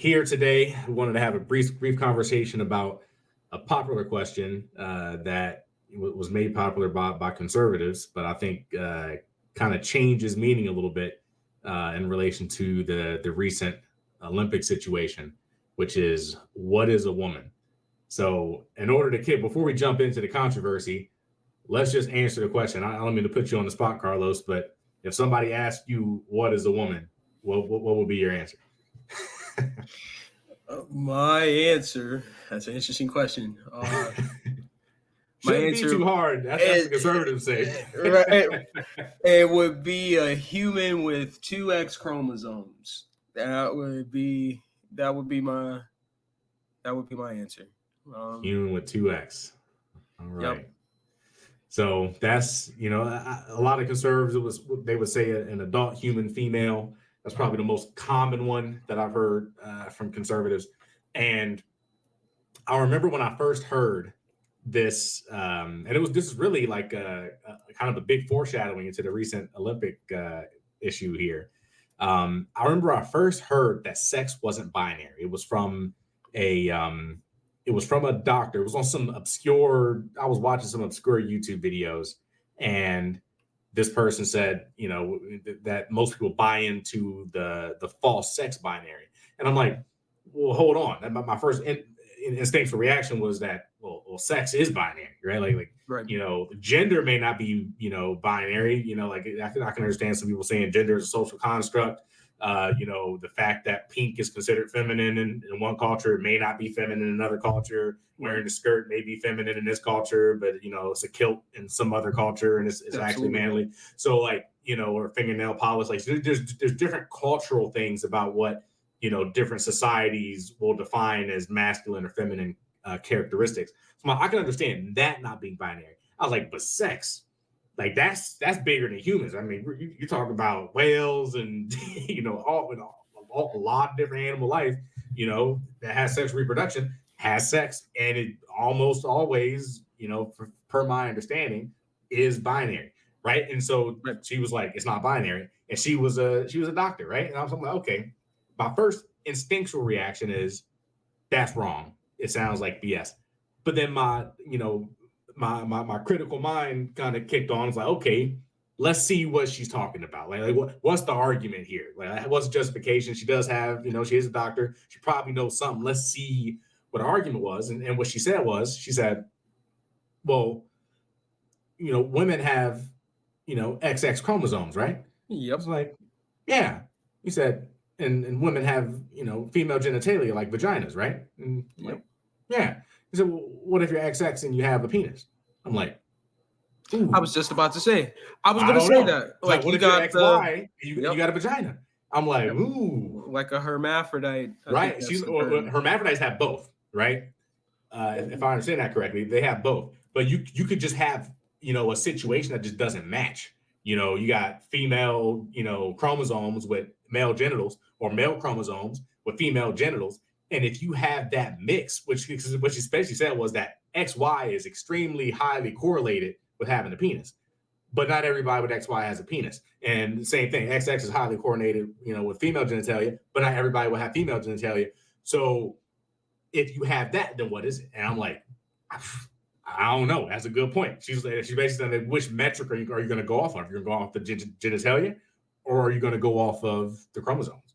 here today. We wanted to have a brief conversation about a popular question that was made popular by conservatives, but I think kind of changes meaning a little bit in relation to the recent Olympic situation, which is, what is a woman? So, in order to kick, before we jump into the controversy, let's just answer the question. I don't mean to put you on the spot, Carlos, but if somebody asked you, what is a woman, what would be your answer? My answer, that's an interesting question. Shouldn't be too hard. That's the conservatives say. It would be a human with two X chromosomes. That would be my answer. Human with two X. All right. Yep. So that's, a lot of conservatives, they would say an adult human female. That's probably the most common one that I've heard from conservatives. And I remember when I first heard this, and this is really like a kind of a big foreshadowing into the recent Olympic issue here. I remember I first heard that sex wasn't binary. It was from a doctor. It was on I was watching some obscure YouTube videos, and this person said, that most people buy into the false sex binary. And I'm like, well, hold on. And my first instinctual reaction was that, well, sex is binary, right? Like, right. Gender may not be, binary, like I can understand some people saying gender is a social construct. The fact that pink is considered feminine in one culture may not be feminine in another culture. Wearing a skirt may be feminine in this culture, but it's a kilt in some other culture, and it's actually manly. So or fingernail polish. Like there's different cultural things about what different societies will define as masculine or feminine characteristics. So I can understand that not being binary. I was like, but sex. Like that's bigger than humans. I mean, you talk about whales and a lot of different animal life, that has sexual reproduction, has sex, and it almost always, per my understanding, is binary, right? And so she was like, it's not binary, and she was a doctor, right? And I was like, okay. My first instinctual reaction is that's wrong. It sounds like BS. But then my critical mind kind of kicked on. It's like, okay, let's see what she's talking about. Like what's the argument here? Like, what's the justification? She does have, she is a doctor. She probably knows something. Let's see what her argument was. And what she said was, well, women have, XX chromosomes, right? Yep. It's like, yeah. He said, and women have, female genitalia like vaginas, right? And yep. Yeah. He said, well, what if you're XX and you have a penis? I'm like, ooh. I was just about to say. I was going to say that. Like, what if you're XY and you got a vagina? I'm like, ooh. Like a hermaphrodite. Right. Hermaphrodites have both, right? If I understand that correctly, they have both. But you could just have, a situation that just doesn't match. You got female, chromosomes with male genitals, or male chromosomes with female genitals. And if you have that mix, which she especially said was that XY is extremely highly correlated with having a penis, but not everybody with XY has a penis. And the same thing, XX is highly correlated, with female genitalia, but not everybody will have female genitalia. So if you have that, then what is it? And I'm like, I don't know. That's a good point. She basically said, which metric are you going to go off of? You're going to go off the genitalia, or are you going to go off of the chromosomes?